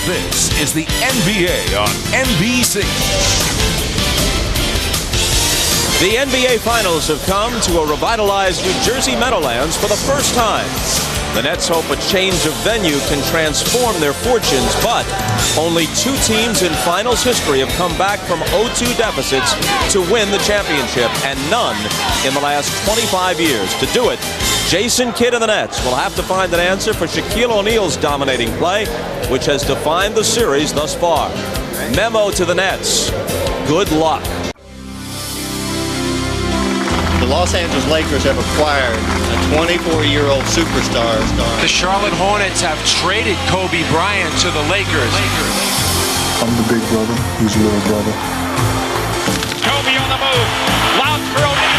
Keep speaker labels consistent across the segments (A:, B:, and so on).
A: This is the NBA on NBC.
B: The NBA Finals have come to a revitalized New Jersey Meadowlands for the first time. The Nets hope a change of venue can transform their fortunes, but only two teams in Finals history have come back from 0-2 deficits to win the championship, and none in the last 25 years. To do it, Jason Kidd and the Nets will have to find an answer for Shaquille O'Neal's dominating play, which has defined the series thus far. Memo to the Nets: good luck.
C: The Los Angeles Lakers have acquired a 24-year-old superstar.
D: The Charlotte Hornets have traded Kobe Bryant to the Lakers.
E: I'm the big brother. He's the little brother.
F: Kobe on the move. Loud for O'Neal.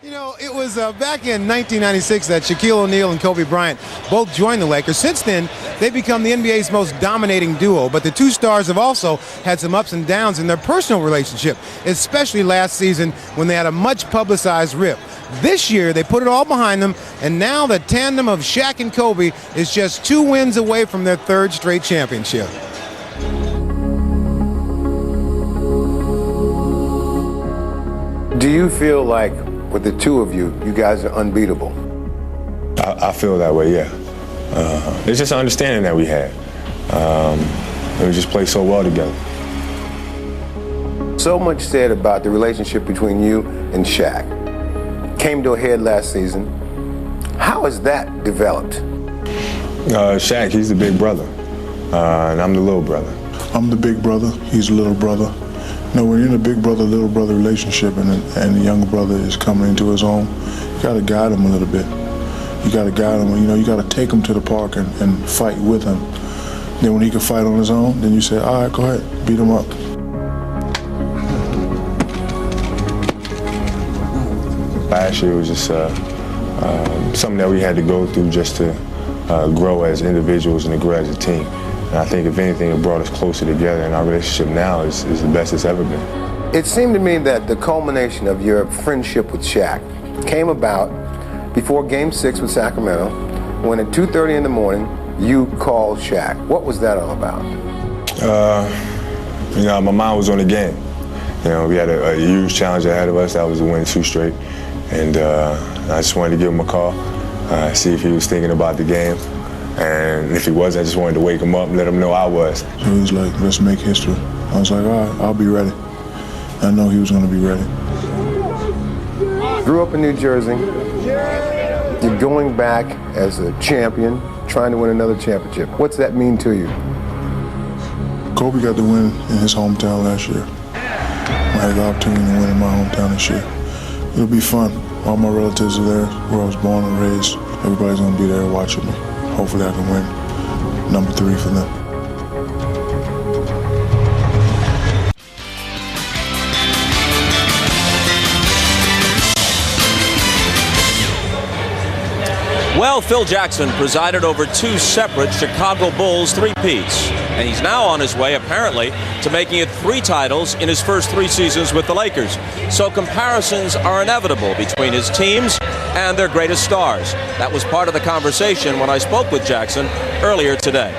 G: You know, it was back in 1996 that Shaquille O'Neal and Kobe Bryant both joined the Lakers. Since then, they've become the NBA's most dominating duo, but the two stars have also had some ups and downs in their personal relationship, especially last season when they had a much publicized rift. This year, they put it all behind them, and now the tandem of Shaq and Kobe is just 2 wins away from their 3rd straight championship.
H: Do you feel like with the two of you, you guys are unbeatable?
I: I feel that way, yeah. It's just an understanding that we had. We just play so well together.
H: So much said about the relationship between you and Shaq. Came to a head last season. How has that developed?
I: Shaq, he's the big brother, and I'm the little brother.
E: I'm the big brother. He's the little brother. You know, when you're in a big brother, little brother relationship and the younger brother is coming into his own, you got to guide him a little bit. You got to guide him. You know, you got to take him to the park and fight with him. Then when he can fight on his own, then you say, all right, go ahead, beat him up.
I: Last year was just something that we had to go through just to grow as individuals and to grow as a team. And I think if anything, it brought us closer together, and our relationship now is the best it's ever been.
H: It seemed to me that the culmination of your friendship with Shaq came about before Game 6 with Sacramento, when at 2:30 in the morning, you called Shaq. What was that all about?
I: You know, my mind was on the game. You know, we had a huge challenge ahead of us. That was to win 2 straight. And I just wanted to give him a call, see if he was thinking about the game. And if he wasn't, I just wanted to wake him up and let him know I was.
E: So he was like, let's make history. I was like, all right, I'll be ready. I know he was going to be ready.
H: Grew up in New Jersey. You're going back as a champion, trying to win another championship. What's that mean to you?
E: Kobe got the win in his hometown last year. I had the opportunity to win in my hometown this year. It'll be fun. All my relatives are there, where I was born and raised. Everybody's going to be there watching me. Hopefully I can win number 3 for them.
B: Well, Phil Jackson presided over 2 separate Chicago Bulls three-peats, and he's now on his way, apparently, to making it 3 titles in his first 3 seasons with the Lakers. So comparisons are inevitable between his teams and their greatest stars. That was part of the conversation when I spoke with Jackson earlier today.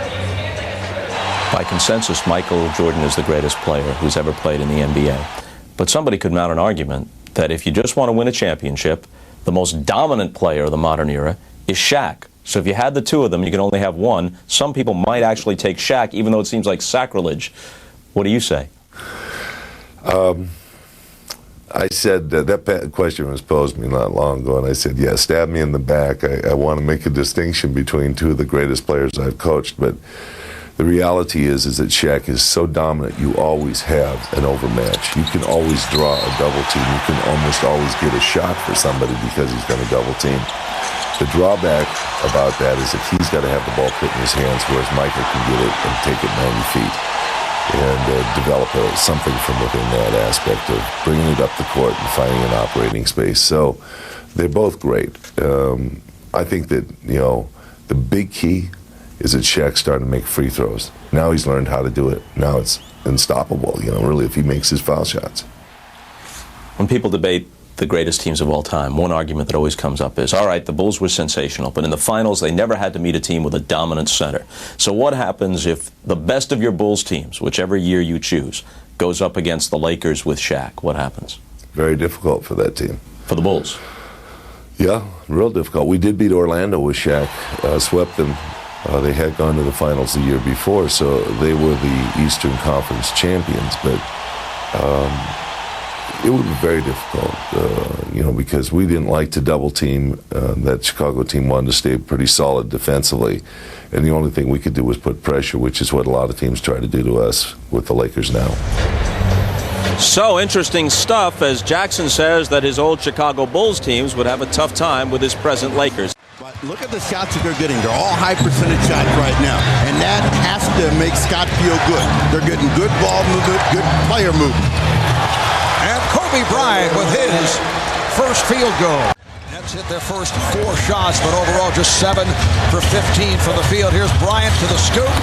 B: By consensus, Michael Jordan is the greatest player who's ever played in the NBA. But somebody could mount an argument that if you just want to win a championship, the most dominant player of the modern era is Shaq. So if you had the 2 of them, you can only have one. Some people might actually take Shaq, even though it seems like sacrilege. What do you say?
J: I said that question was posed to me not long ago, and I said, yeah, stab me in the back. I want to make a distinction between 2 of the greatest players I've coached, but the reality is that Shaq is so dominant, you always have an overmatch. You can always draw a double team. You can almost always get a shot for somebody because he's going to double team. The drawback about that is that he's got to have the ball put in his hands, whereas Michael can get it and take it 90 feet and develop something from within that aspect of bringing it up the court and finding an operating space. So they're both great. I think that, you know, the big key is that Shaq's starting to make free throws. Now he's learned how to do it. Now it's unstoppable, you know, really, if he makes his foul shots.
B: When people debate the greatest teams of all time, one argument that always comes up is, all right, the Bulls were sensational, but in the finals they never had to meet a team with a dominant center. So what happens if the best of your Bulls teams, whichever year you choose, goes up against the Lakers with Shaq? What happens?
J: Very difficult for that team.
B: For the Bulls?
J: Yeah, real difficult. We did beat Orlando with Shaq, swept them. They had gone to the finals the year before, so they were the Eastern Conference champions, but it would be very difficult, because we didn't like to double team. That Chicago team wanted to stay pretty solid defensively, and the only thing we could do was put pressure, which is what a lot of teams try to do to us with the Lakers now.
B: So interesting stuff, as Jackson says that his old Chicago Bulls teams would have a tough time with his present Lakers.
K: But look at the shots that they're getting. They're all high percentage shots right now, and that has to make Scott feel good. They're getting good ball movement, good player movement.
L: And Kobe Bryant with his first field goal. Nets hit their first 4 shots, but overall just 7 for 15 from the field. Here's Bryant to the scoop.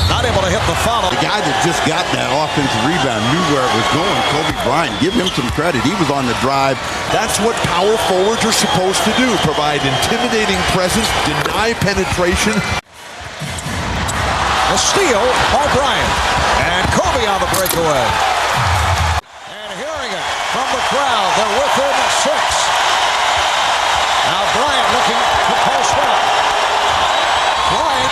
L: Not able to hit the follow.
K: The guy that just got that offensive rebound knew where it was going. Kobe Bryant, give him some credit. He was on the drive.
M: That's what power forwards are supposed to do. Provide intimidating presence, deny penetration.
L: A steal by Bryant. And Kobe on the breakaway. From the crowd, they're within 6. Now Bryant looking to post up. Bryant,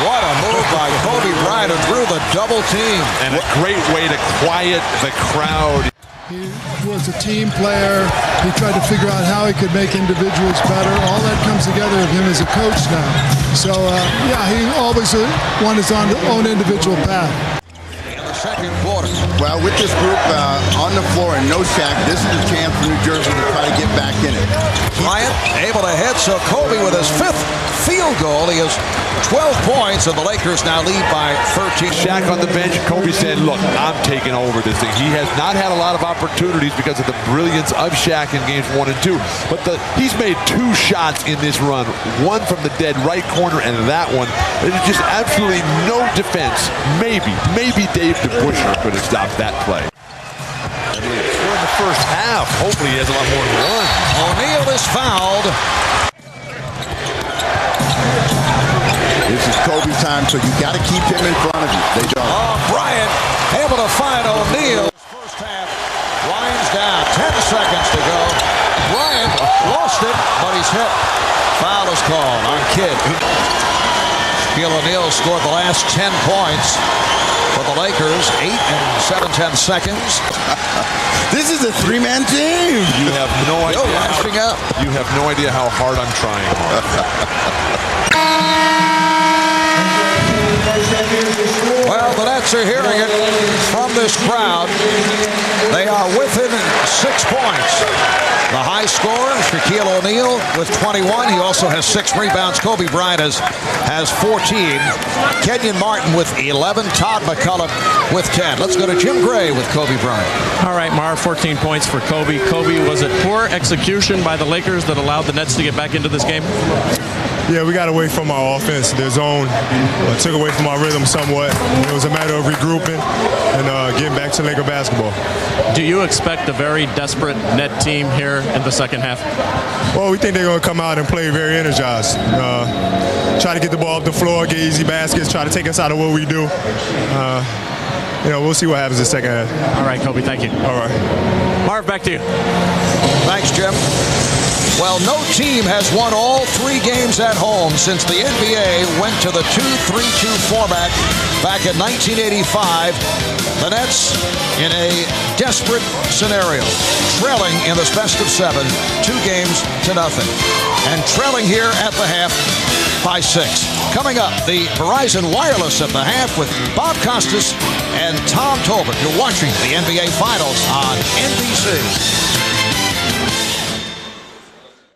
L: what a move by Kobe Bryant, who drew the double team.
M: And a great way to quiet the crowd.
N: He was a team player. He tried to figure out how he could make individuals better. All that comes together with him as a coach now. So, he always won his own individual path.
L: Second quarter.
K: Well, with this group on the floor and no Shaq, this is a chance for New Jersey to try to get back in it.
L: Bryant able to hit, so Kobe with his 5th field goal. He has 12 points, and the Lakers now lead by 13.
M: Shaq on the bench. Kobe said, look, I'm taking over this thing. He has not had a lot of opportunities because of the brilliance of Shaq in games 1 and 2. But he's made 2 shots in this run. One from the dead right corner, and that one. There's just absolutely no defense. Maybe Dave Bushner could have stopped that play. We're in the first half. Hopefully he has a lot more to run.
L: O'Neal is fouled.
K: This is Kobe time, so you got to keep him in front of you. They don't.
L: Bryant able to find O'Neal. First half winds down. 10 seconds to go. Bryant lost it, but he's hit. Foul is called on Kidd. Shaquille O'Neal scored the last 10 points for the Lakers, 8 and 7/10 seconds.
K: This is a 3-man team.
M: You have no idea.
L: Lashing up.
M: You have no idea how hard I'm trying.
L: Well, the Nets are hearing it from this crowd. They are within 6 points. The high scorer, Shaquille O'Neal, with 21. He also has 6 rebounds. Kobe Bryant has 14. Kenyon Martin with 11. Todd McCullum with 10. Let's go to Jim Gray with Kobe Bryant.
O: All right, Marv, 14 points for Kobe. Kobe, was it poor execution by the Lakers that allowed the Nets to get back into this game?
E: Yeah, we got away from our offense, their zone, took away from our rhythm somewhat. It was a matter of regrouping and getting back to Laker basketball.
O: Do you expect a very desperate net team here in the second half?
E: Well, we think they're going to come out and play very energized. Try to get the ball up the floor, get easy baskets, try to take us out of what we do. We'll see what happens in the second half.
O: All right, Kobe, thank you.
E: All right.
O: Marv, back to you.
L: Thanks, Jim. Well, no team has won all 3 games at home since the NBA went to the 2-3-2 format back in 1985. The Nets in a desperate scenario, trailing in this best of 7, 2 games to nothing, and trailing here at the half by 6. Coming up, the Verizon Wireless at the half with Bob Costas and Tom Tolbert. You're watching the NBA Finals on NBC.